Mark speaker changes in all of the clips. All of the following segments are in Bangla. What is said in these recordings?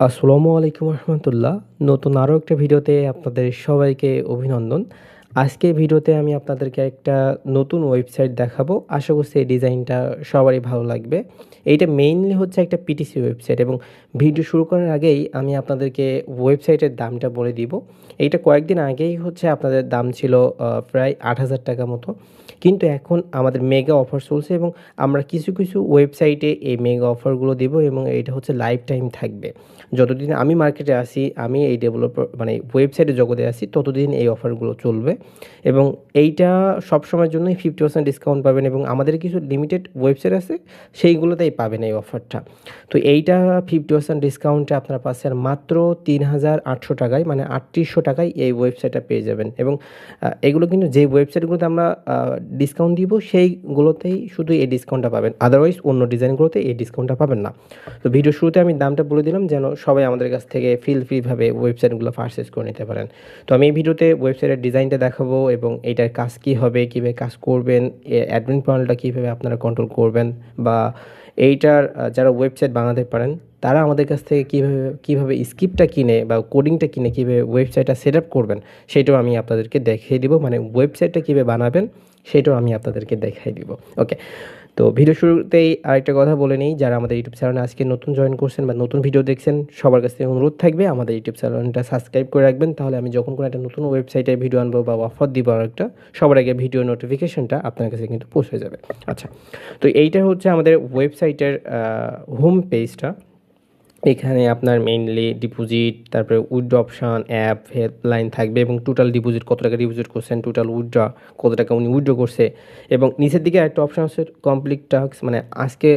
Speaker 1: আসসালামু আলাইকুম রহমতুল্লাহ। নতুন আরও একটা ভিডিওতে আপনাদের সবাইকে অভিনন্দন। আজকে ভিডিওতে আমি আপনাদেরকে একটা নতুন ওয়েবসাইট দেখাবো। আশা করছি এই ডিজাইনটা সবারই ভালো লাগবে। এইটা মেইনলি হচ্ছে একটা পিটিসি ওয়েবসাইট এবং ভিডিও শুরু করার আগেই আমি আপনাদেরকে ওয়েবসাইটের দামটা বলে দিব। এইটা কয়েকদিন আগেই হচ্ছে আপনাদের দাম ছিল প্রায় ৮,০০০ টাকা মতো। কিন্তু এখন আমাদের মেগা অফার চলছে এবং আমরা কিছু, কিছু ওয়েবসাইটে এই মেগা অফারগুলো দিব এবং এইটা হচ্ছে লাইফ টাইম থাকবে। যতদিন আমি মার্কেটে আছি, আমি এই ডেভেলপার মানে ওয়েবসাইটের জগতে আছি, ততদিন এই অফারগুলো চলবে এবং এইটা সবসময়ের জন্যই 50% ডিসকাউন্ট পাবেন এবং আমাদের কিছু লিমিটেড ওয়েবসাইট আছে, সেইগুলোতেই পাবেন এই অফারটা। তো এইটা 50% ডিসকাউন্টে আপনারা পাচ্ছেন মাত্র ৩,৮০০ টাকায়, মানে ৩৮০০ টাকায় এই ওয়েবসাইটটা পেয়ে যাবেন এবং এগুলো কিন্তু যে ওয়েবসাইটগুলোতে আমরা ডিসকাউন্ট দিব, সেইগুলোতেই শুধু এই ডিসকাউন্টটা পাবেন। আদারওয়াইজ অন্য ডিজাইনগুলোতে এই ডিসকাউন্টটা পাবেন না। তো ভিডিও শুরুতে আমি দামটা বলে দিলাম যেন সবাই আমাদের কাছ থেকে ফ্রিভাবে ওয়েবসাইটগুলো পারচেজ করে নিতে পারেন। তো আমি এই ভিডিওতে ওয়েবসাইটের ডিজাইনটা দেখাবো এবং এইটার কাজ কী হবে, কীভাবে কাজ করবেন, অ্যাডমিন প্যানেলটা কীভাবে আপনারা কন্ট্রোল করবেন বা এইটার যারা ওয়েবসাইট বানাতে পারেন তারা আমাদের কাছ থেকে কীভাবে স্ক্রিপ্টটা কিনে বা কোডিংটা কিনে কীভাবে ওয়েবসাইটটা সেট আপ করবেন, সেটাও আমি আপনাদেরকে দেখিয়ে দিব। মানে ওয়েবসাইটটা কীভাবে বানাবেন সেটাও আমি আপনাদেরকে দেখাই দিব। ওকে, তো ভিডিও শুরুতেই আরেকটা কথা বলে নিই, যারা আমাদের ইউটিউব চ্যানেলে আজকে নতুন জয়েন করছেন বা নতুন ভিডিও দেখছেন, সবার কাছ থেকে অনুরোধ থাকবে আমাদের ইউটিউব চ্যানেলটা সাবস্ক্রাইব করে রাখবেন। তাহলে আমি যখন কোনো একটা নতুন ওয়েবসাইটে ভিডিও আনবো বা অফার দিব আরেকটা, সবার আগে ভিডিও নোটিফিকেশনটা আপনার কাছে কিন্তু পৌঁছে যাবে। আচ্ছা, তো এইটা হচ্ছে আমাদের ওয়েবসাইটের হোম পেজটা। এখানে আপনার মেইনলি ডিপোজিট, তারপরে উইথড্র অপশান, অ্যাপ, হেল্পলাইন থাকবে এবং টোটাল ডিপোজিট কত টাকা ডিপোজিট করছেন, টোটাল উইথড্র কত টাকা উনি উইথড্র করছে এবং নিচের দিকে একটা অপশান হচ্ছে কমপ্লিট টাস্ক, মানে আজকে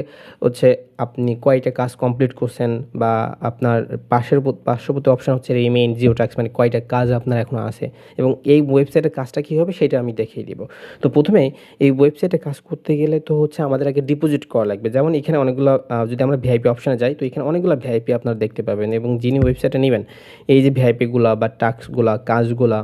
Speaker 1: হচ্ছে আপনি কয়টা কাজ কমপ্লিট করছেন বা আপনার পার্শ্ববর্তী অপশান হচ্ছে রিমেইন জিরো টাস্ক, মানে কয়টা কাজ আপনার এখনও আছে এবং এই ওয়েবসাইটের কাজটা কী হবে সেটা আমি দেখিয়ে দিব। তো প্রথমে এই ওয়েবসাইটে কাজ করতে গেলে তো হচ্ছে আমাদের আগে ডিপোজিট করা লাগবে। যেমন এখানে অনেকগুলো যদি আমরা ভিআইপি অপশানে যাই, তো এখানে অনেকগুলো ভিআইপি আপনারা দেখতে পাবেন এবং যিনি ওয়েবসাইটে নেবেন এই যে ভিআইপিগুলা বা টাস্কগুলা, কাজগুলা,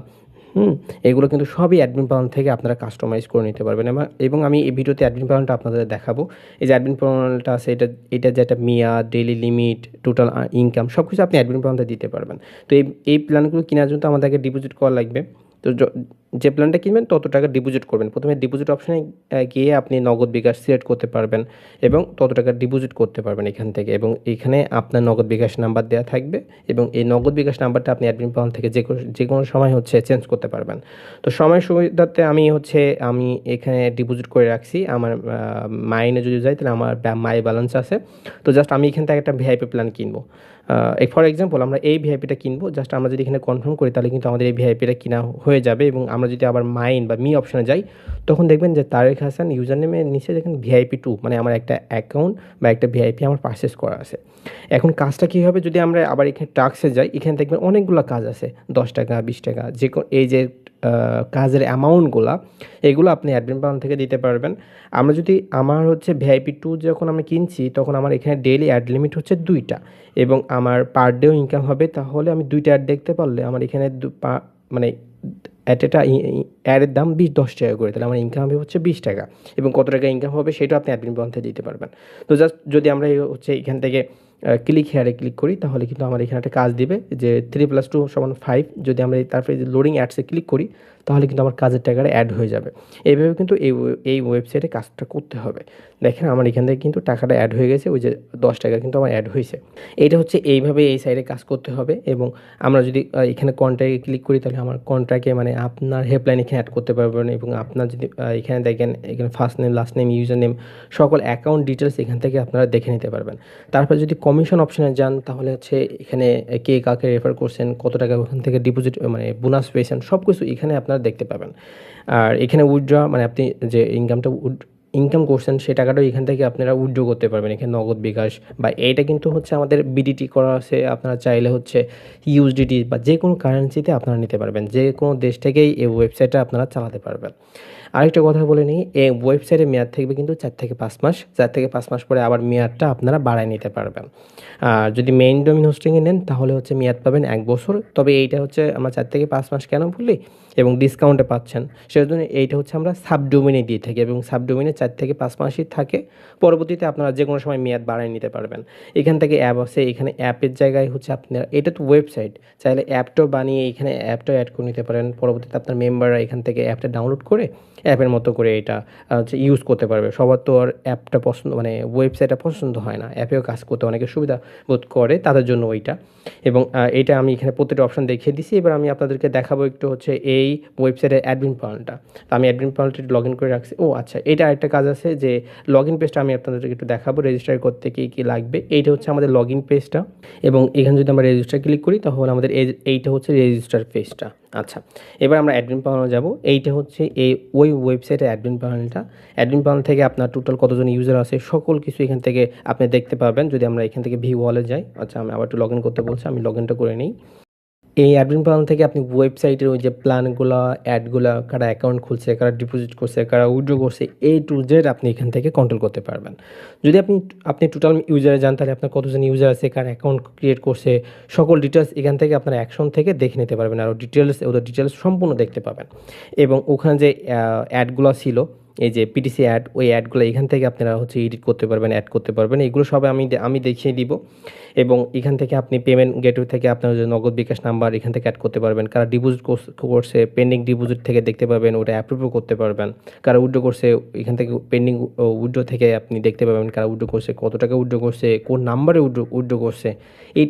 Speaker 1: এগুলো কিন্তু সবই অ্যাডমিন প্যানেল থেকে আপনারা কাস্টমাইজ করে নিতে পারবেন এবং আমি এই ভিডিওতে অ্যাডমিন প্যানেলটা আপনাদের দেখাবো। এই যে অ্যাডমিন প্যানেলটা আছে, এটা যেটা মেয়াদ, ডেইলি লিমিট, টোটাল ইনকাম সব কিছু আপনি অ্যাডমিন প্যানেলটা দিতে পারবেন। তো এই প্ল্যানগুলো কেনার জন্য আমাদেরকে ডিপোজিট করা লাগবে। তো যে প্ল্যানটা কিনবেন তত টাকা ডিপোজিট করবেন। প্রথমে ডিপোজিট অপশানে গিয়ে আপনি নগদ বিকাশ সিলেক্ট করতে পারবেন এবং তত টাকা ডিপোজিট করতে পারবেন এখান থেকে এবং এখানে আপনার নগদ বিকাশ নাম্বার দেওয়া থাকবে এবং এই নগদ বিকাশ নাম্বারটা আপনি অ্যাডমিন প্যানেল থেকে যে কোনো সময় হচ্ছে চেঞ্জ করতে পারবেন। তো সময় সুবিধাতে আমি এখানে ডিপোজিট করে রাখছি। আমার মাইনে যদি যাই তাহলে আমার মাই ব্যালেন্স আছে। তো জাস্ট আমি এখান থেকে একটা ভিআইপি প্ল্যান কিনবো। ফর এক্সাম্পল আমরা এই ভিআইপিটা কিনবো, জাস্ট আমরা যদি এখানে কনফার্ম করি তাহলে কিন্তু আমাদের এই ভিআইপিটা কিনা হয়ে যাবে এবং আমরা যদি আবার মাইন বা মি অপশানে যাই, তখন দেখবেন যে তারেক হাসান ইউজার নেমের নিচে দেখেন ভিআইপি 2, মানে আমার একটা অ্যাকাউন্ট বা একটা ভিআইপি আমার পারচেস করা আছে। এখন কাজটা কী হবে, যদি আমরা আবার এখানে টাস্কে যাই, এখানে দেখবেন অনেকগুলো কাজ আছে, 10 টাকা, 20 টাকা, এই যে কাজের অ্যামাউন্টগুলা, এগুলো আপনি অ্যাডমিন প্যানেল থেকে দিতে পারবেন। আমার হচ্ছে ভিআইপি 2 যখন আমি কিনছি, তখন আমার এখানে ডেইলি অ্যাড লিমিট হচ্ছে 2টা এবং আমার পার ডেও ইনকাম হবে। তাহলে আমি 2টা অ্যাড দেখতে পারলে আমার এখানে মানে অ্যাডের দাম 10 টাকা করে, তাহলে আমার ইনকাম হবে হচ্ছে 20 টাকা এবং কত টাকা ইনকাম হবে সেটাও আপনি অ্যাডমিন প্যানেল থেকে দিতে পারবেন। তো জাস্ট যদি আমরা হচ্ছে এখান থেকে ক্লিক হেয়ারে ক্লিক করি, তাহলে কিন্তু আমার এখানে একটা কাজ দিবে যে 3+2 = 5। যদি আমরা তারপরে লোডিং অ্যাডসে ক্লিক করি, তাহলে কিন্তু আমার কাজের টাকাটা অ্যাড হয়ে যাবে। এইভাবে কিন্তু এই ওয়েবসাইটে কাজটা করতে হবে। দেখেন আমার এখান থেকে কিন্তু টাকাটা অ্যাড হয়ে গেছে, ওই যে 10 টাকা কিন্তু আমার অ্যাড হয়েছে। এইটা হচ্ছে এইভাবে এই সাইডে কাজ করতে হবে এবং আমরা যদি এখানে কন্ট্রাক্টে ক্লিক করি, তাহলে আমার কন্ট্রাক্টে মানে আপনার হেল্পলাইন এখানে অ্যাড করতে পারবেন এবং আপনার যদি এখানে দেখেন, এখানে first name, last name, user name, সকল অ্যাকাউন্ট ডিটেলস এখান থেকে আপনারা দেখে নিতে পারবেন। তারপর যদি কমিশন অপশানে যান, তাহলে হচ্ছে এখানে কে কাকে রেফার করছেন, কত টাকা ওখান থেকে ডিপোজিট মানে বোনাস পেয়েছেন, সব কিছু এখানে আপনারা দেখতে পাবেন। আর এখানে উইথড্র, মানে আপনি যে ইনকাম করছেন সেই টাকাটাও এখান থেকে আপনারা উইথড্র করতে পারবেন, এখানে নগদ বিকাশ বা এইটা কিন্তু হচ্ছে আমাদের বিডিটি করা আছে। আপনারা চাইলে হচ্ছে ইউএসডিটি বা যে কোনো কারেন্সিতে আপনারা নিতে পারবেন, যে কোনো দেশ থেকেই এই ওয়েবসাইটটা আপনারা চালাতে পারবেন। আরেকটা কথা বলে নিই, এই ওয়েবসাইটের মেয়াদ থাকবে কিন্তু 4 থেকে 5 মাস। 4 থেকে 5 মাস পরে আবার মেয়াদটা আপনারা বাড়ায় নিতে পারবেন। আর যদি মেইন ডোমেইন হোস্টিংয়ে নেন, তাহলে হচ্ছে মেয়াদ পাবেন 1 বছর। তবে এইটা হচ্ছে আমরা 4 থেকে 5 মাস কেন বলি এবং ডিসকাউন্টে পাচ্ছেন, সেজন্য এইটা হচ্ছে আমরা সাবডোমেইনে দিয়ে থাকি এবং সাবডোমেইনে 4 থেকে 5 মাসই থাকে। পরবর্তীতে আপনারা যে কোনো সময় মেয়াদ বাড়ায় নিতে পারবেন। এখান থেকে অ্যাপ আছে, এখানে অ্যাপের জায়গায় হচ্ছে আপনার এটা তো ওয়েবসাইট, চাইলে অ্যাপটাও বানিয়ে এখানে অ্যাপটাও অ্যাড করে নিতে পারেন। পরবর্তীতে আপনার মেম্বাররা এখান থেকে অ্যাপটা ডাউনলোড করে অ্যাপের মতো করে এটা হচ্ছে ইউজ করতে পারবে। সবার তো আর অ্যাপটা পছন্দ মানে ওয়েবসাইটটা পছন্দ হয় না, অ্যাপেও কাজ করতে অনেকে সুবিধা বোধ করে, তাদের জন্য ওইটা। এবং এইটা আমি এখানে প্রত্যেকটা অপশন দেখিয়ে দিছি। এবার আমি আপনাদেরকে দেখাবো একটু হচ্ছে এই ওয়েবসাইটের অ্যাডমিন প্যানেলটা। তো আমি অ্যাডমিন প্যানেলটি লগ ইন করে রাখছি। ও আচ্ছা, এটা আরেকটা কাজ আছে যে লগ ইন পেজটা আমি আপনাদেরকে একটু দেখাবো রেজিস্টার করতে কী কী লাগবে। এইটা হচ্ছে আমাদের লগ ইন পেজটা, এবং এখানে যদি আমরা রেজিস্টার ক্লিক করি তাহলে আমাদের এইটা হচ্ছে রেজিস্টার পেজটা। আচ্ছা, এবার আমরা অ্যাডমিন প্যানেলে যাব। এইটা হচ্ছে ওই ওয়েবসাইটের অ্যাডমিন প্যানেলটা। অ্যাডমিন প্যানেল থেকে আপনার টোটাল কতজন ইউজার আছে সকল কিছু এখান থেকে আপনি দেখতে পাবেন। যদি আমরা এখান থেকে ভিউ ওয়ালে যাই, আচ্ছা আমি আবার একটু লগ ইন করতে বলছি, আমি লগ ইনটা করে নিই। এই অ্যাডমিন প্যানেল থেকে আপনি ওয়েবসাইটের ওই যে প্ল্যানগুলো, অ্যাডগুলো, কারা অ্যাকাউন্ট খুলছে, কারা ডিপোজিট করছে, কারা উইথড্র করছে, টু জেড আপনি এখান থেকে কন্ট্রোল করতে পারবেন। যদি আপনি টোটাল ইউজারে যান তাহলে আপনার কতজন ইউজার আছে, কার অ্যাকাউন্ট ক্রিয়েট করছে, সকল ডিটেলস এখান থেকে আপনার অ্যাকশন থেকে দেখে নিতে পারবেন। আর ওদের ডিটেলস সম্পূর্ণ দেখতে পাবেন। এবং ওখানে যে অ্যাডগুলো ছিল, এই যে পিটিসি অ্যাড, ওই অ্যাডগুলো এখান থেকে আপনারা হচ্ছে এডিট করতে পারবেন, অ্যাড করতে পারবেন। এগুলো সব আমি দেখিয়ে দিব। এবং এখান থেকে আপনি পেমেন্ট গেটওয়ে থেকে আপনার যে নগদ বিকাশ নাম্বার এখান থেকে অ্যাড করতে পারবেন। কারা ডিপোজিট করছে পেন্ডিং ডিপোজিট থেকে দেখতে পাবেন, ওটা অ্যাপ্রুভও করতে পারবেন। কারা উইথড্র করছে এখান থেকে পেন্ডিং উইথড্র থেকে আপনি দেখতে পাবেন কারা উইথড্র করছে, কত টাকা উইথড্র করছে, কোন নাম্বারে উইথড্র করছে,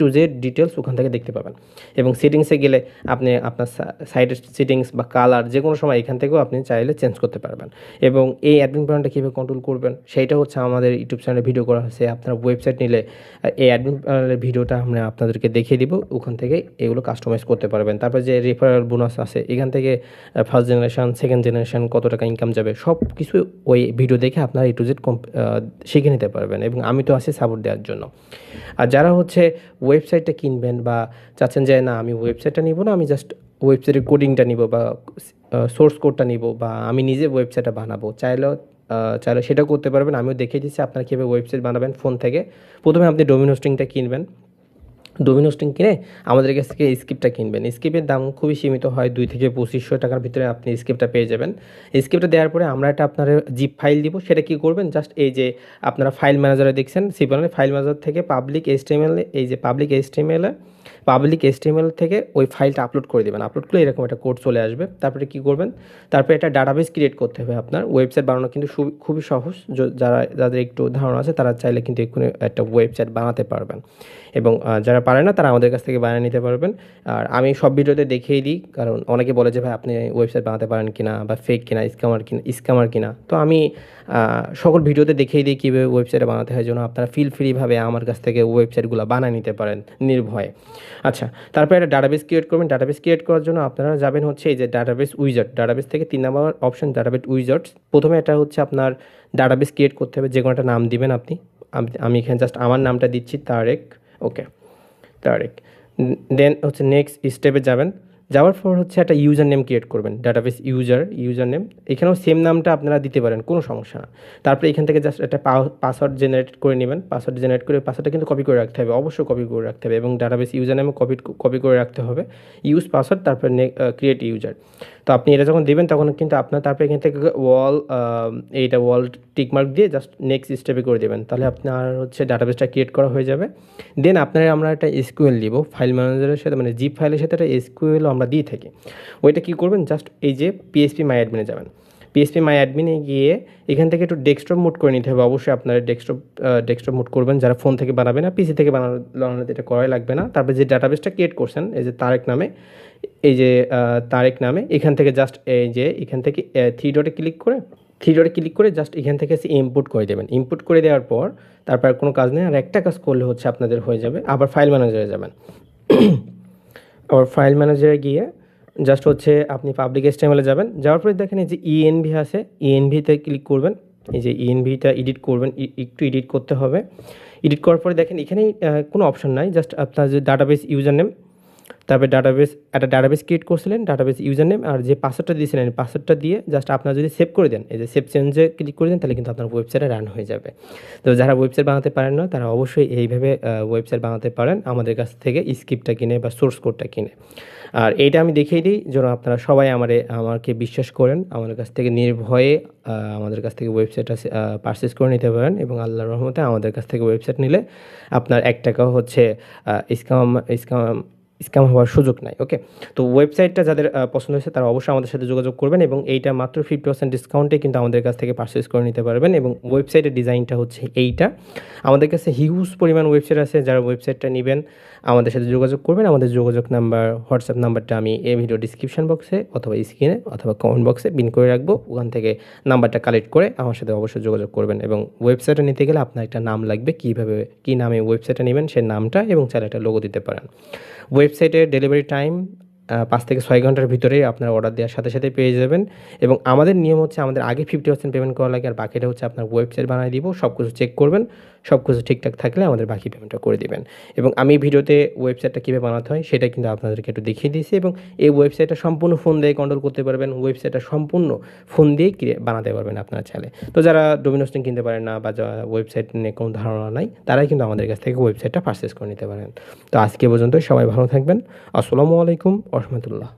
Speaker 1: টু জেড ডিটেলস ওখান থেকে দেখতে পাবেন। এবং সেটিংসে গেলে আপনি আপনার সাইটের সেটিংস বা কালার যে কোনো সময় এখান থেকেও আপনি চাইলে চেঞ্জ করতে পারবেন। এবং এই অ্যাডমিন প্যানেলটা কীভাবে কন্ট্রোল করবেন সেইটা হচ্ছে আমাদের ইউটিউব চ্যানেলে ভিডিও করা হয়েছে। আপনার ওয়েবসাইট নিলে এই অ্যাডমিন প্যানেলের ভিডিওটা আমরা আপনাদেরকে দেখিয়ে দিব, ওখান থেকে এগুলো কাস্টমাইজ করতে পারবেন। তারপর যে রেফারেল বোনাস আছে এখান থেকে ফার্স্ট জেনারেশন, সেকেন্ড জেনারেশন কত টাকা ইনকাম যাবে সব কিছু ওই ভিডিও দেখে আপনারা টু জেড শিখে নিতে পারবেন। এবং আমি তো আছি সাপোর্ট দেওয়ার জন্য। আর যারা হচ্ছে ওয়েবসাইটটা কিনবেন বা চাচ্ছেন যে না আমি ওয়েবসাইটটা নিব না, আমি জাস্ট ওয়েবসাইটের কোডিংটা নিব বা সোর্স কোডটা নিব বা আমি নিজে ওয়েবসাইটটা বানাবো, চাইলে সেটাও করতে পারবেন। আমিও দেখিয়ে দিচ্ছি আপনারা কীভাবে ওয়েবসাইট বানাবেন ফোন থেকে। প্রথমে আপনি ডোমেইন হোস্টিংটা কিনবেন। ডোমেইন হোস্টিং কিনে আমাদের কাছ থেকে স্ক্রিপ্টটা কিনবেন। স্ক্রিপ্টের দাম খুবই সীমিত হয়, 2 থেকে 2500 টাকার ভিতরে আপনি স্ক্রিপ্টটা পেয়ে যাবেন। স্ক্রিপ্টটা দেওয়ার পরে আমরা একটা আপনার জিপ ফাইল দিব। সেটা কী করবেন, জাস্ট এই যে আপনারা ফাইল ম্যানেজারে দেখছেন সিপানের ফাইল ম্যানেজার থেকে পাবলিক এইচটিএমএল, এই যে পাবলিক এইচটিএমএল থেকে ওই ফাইলটা আপলোড করে দেবেন। আপলোড করলে এরকম একটা কোড চলে আসবে। তারপরে কী করবেন, তারপরে একটা ডাটাবেস ক্রিয়েট করতে হবে। আপনার ওয়েবসাইট বানানো কিন্তু খুবই সহজ। যাদের একটু ধারণা আছে তারা চাইলে কিন্তু এক্ষুনি একটা ওয়েবসাইট বানাতে পারবেন। এবং যারা পারে না তারা আমাদের কাছ থেকে বানিয়ে নিতে পারবেন। আর আমি সব ভিডিওতে দেখিয়ে দিই, কারণ অনেকে বলে যে ভাই আপনি ওয়েবসাইট বানাতে পারেন কিনা, বা ফেক কিনা, স্ক্যামার কিনা। তো আমি সকল ভিডিওতে দেখিয়ে দিই কীভাবে ওয়েবসাইট বানাতে হয়, যেন আপনারা ফ্রিভাবে আমার কাছ থেকে ওয়েবসাইটগুলো বানিয়ে নিতে পারেন নির্ভয়ে। আচ্ছা, তারপরে একটা ডাটাবেস ক্রিয়েট করবেন। ডাটাবেস ক্রিয়েট করার জন্য আপনারা যাবেন হচ্ছে এই যে ডাটাবেস উইজার্ড, ডাটাবেস থেকে 3 নম্বর অপশন ডাটাবেস উইজার্ডস। প্রথমে এটা হচ্ছে আপনার ডাটাবেস ক্রিয়েট করতে হবে, যে কোনো একটা নাম দিবেন আপনি। আমি এখানে জাস্ট আমার নামটা দিচ্ছি, তারেক। ওকে, তারেক। দেন হচ্ছে নেক্সট স্টেপে যাবেন। যাওয়ার পর হচ্ছে একটা ইউজার নেম ক্রিয়েট করবেন, ডাটাবেস ইউজার নেম। এখানেও সেম নামটা আপনারা দিতে পারেন, কোনো সমস্যা না। তারপরে এখান থেকে জাস্ট একটা পাসওয়ার্ড জেনারেট করে নেবেন। পাসওয়ার্ড জেনারেট করে পাসওয়ার্ডটা কিন্তু কপি করে রাখতে হবে, অবশ্যই কপি করে রাখতে হবে। এবং ডাটাবেস ইউজার নেমও কপি করে রাখতে হবে। ইউজ পাসওয়ার্ড, তারপরে ক্রিয়েট ইউজার। তো আপনি এটা যখন দেবেন তখন কিন্তু আপনার তারপরে এখান থেকে ওয়াল টিকমার্ক দিয়ে জাস্ট নেক্সট স্টেপে করে দেবেন। তাহলে আপনার হচ্ছে ডাটাবেসটা ক্রিয়েট করা হয়ে যাবে। দেন আমরা একটা এসকিউএল দিব ফাইল ম্যানেজারের সাথে, মানে জিপ ফাইলের সাথে একটা এসকিউএলও আমরা দিয়ে থাকি। ওইটা কী করবেন, জাস্ট এই যে পিএইচপি মাই অ্যাডমিনে যাবেন। পিএইচপি মাই অ্যাডমিনে গিয়ে এখান থেকে একটু ডেস্কটপ মোড করে নিতে হবে। অবশ্যই আপনারা ডেস্কটপ মোড করবেন যারা ফোন থেকে বানাবে না, পিসি থেকে বানানো এটা করাই লাগবে না। তারপরে যে ডাটাবেসটা ক্রিয়েট করছেন এই যে তারেক নামে, এখান থেকে জাস্ট এখান থেকে থ্রি ডটে ক্লিক করে জাস্ট এখান থেকে ইম্পোর্ট করে দেবেন। ইম্পোর্ট করে দেওয়ার পর তারপর কোনো কাজ নেই, আর একটা কাজ করলে হচ্ছে আপনাদের হয়ে যাবে। আবার ফাইল ম্যানেজারে যাবেন। আবার ফাইল ম্যানেজারে গিয়ে জাস্ট হচ্ছে আপনি পাবলিক এইচটিএমএলে যাবেন। যাওয়ার পরে দেখেন এই যে ইএনভি আছে, ইএনভিতে ক্লিক করবেন। এই যে ইএনভিটা এডিট করবেন, একটু এডিট করতে হবে। এডিট করার পরে দেখেন এখানেই কোনো অপশন নাই, জাস্ট আপনার যে ডাটাবেস ইউজার নেম, তারপরে একটা ডাটাবেস ক্রিয়েট করছিলেন, ডাটাবেস ইউজার নেম আর যে পাসওয়ার্ডটা দিয়েছিলেন পাসওয়ার্ডটা দিয়ে জাস্ট আপনারা যদি সেভ করে দেন, এই যে সেভ চেঞ্জে ক্লিক করে দেন, তাহলে কিন্তু আপনার ওয়েবসাইটে রান হয়ে যাবে। তো যারা ওয়েবসাইট বানাতে পারেন না তারা অবশ্যই এইভাবে ওয়েবসাইট বানাতে পারেন আমাদের কাছ থেকে স্ক্রিপ্টটা কিনে বা সোর্স কোডটা কিনে। আর এইটা আমি দেখিয়ে দিই যেন আপনারা সবাই আমাকে বিশ্বাস করেন, আমাদের কাছ থেকে নির্ভয়ে আমাদের কাছ থেকে ওয়েবসাইটটা পারচেস করে নিতে পারেন, এবং আল্লাহর রহমতে আমাদের কাছ থেকে ওয়েবসাইট নিলে আপনার 1 টাকাও হচ্ছে স্ক্যাম স্ক্যাম স্ক্যাম হওয়ার সুযোগ নাই। ওকে, তো ওয়েবসাইটটা যাদের পছন্দ হয়েছে তারা অবশ্যই আমাদের সাথে যোগাযোগ করবেন, এবং এইটা মাত্র 50% ডিসকাউন্টে কিন্তু আমাদের কাছ থেকে পারচেস করে নিতে পারবেন। এবং ওয়েবসাইটের ডিজাইনটা হচ্ছে এইটা। আমাদের কাছে হিউজ পরিমাণ ওয়েবসাইট আছে, যারা ওয়েবসাইটটা নেবেন আমাদের সাথে যোগাযোগ করবেন। আমাদের যোগাযোগ নাম্বার, হোয়াটসঅ্যাপ নাম্বারটা আমি এই ভিডিও ডিসক্রিপশন বক্সে অথবা স্ক্রিনে অথবা কমেন্ট বক্সে পিন করে রাখবো, ওখান থেকে নাম্বারটা কালেক্ট করে আমার সাথে অবশ্যই যোগাযোগ করবেন। এবং ওয়েবসাইটটা নিতে গেলে আপনার একটা নাম লাগবে, কী নামে ওয়েবসাইটটা নেবেন সেই নামটা, এবং চাইলে একটা লোগো দিতে পারেন। ওয়েবসাইটের ডেলিভারি টাইম 5 থেকে 6 ঘন্টার ভিতরেই আপনারা অর্ডার দেওয়ার সাথে সাথে পেয়ে যাবেন। এবং আমাদের নিয়ম হচ্ছে আমাদের আগে 50% পেমেন্ট করা লাগে, আর বাকিটা হচ্ছে আপনার ওয়েবসাইট বানিয়ে দিব। সব কিছু চেক করবেন, সব কিছু ঠিকঠাক থাকলে আমাদের বাকি পেমেন্টটা করে দিবেন। এবং আমি ভিডিওতে ওয়েবসাইটটা কীভাবে বানাতে হয় সেটা কিন্তু আপনাদেরকে একটু দেখিয়ে দিয়েছি, এবং এই ওয়েবসাইটটা সম্পূর্ণ ফোন দিয়ে কন্ট্রোল করতে পারবেন। ওয়েবসাইটটা সম্পূর্ণ ফোন দিয়েই বানাতে পারবেন আপনারা চাইলে। তো যারা ডোমিন হোস্টিং কিনতে পারেন না বা যারা ওয়েবসাইট নিয়ে কোনো ধারণা নাই, তারাই কিন্তু আমাদের কাছ থেকে ওয়েবসাইটটা পারচেস করে নিতে পারেন। তো আজকে পর্যন্ত সবাই ভালো থাকবেন। আসসালামু আলাইকুম ওয়া রাহমাতুল্লাহ।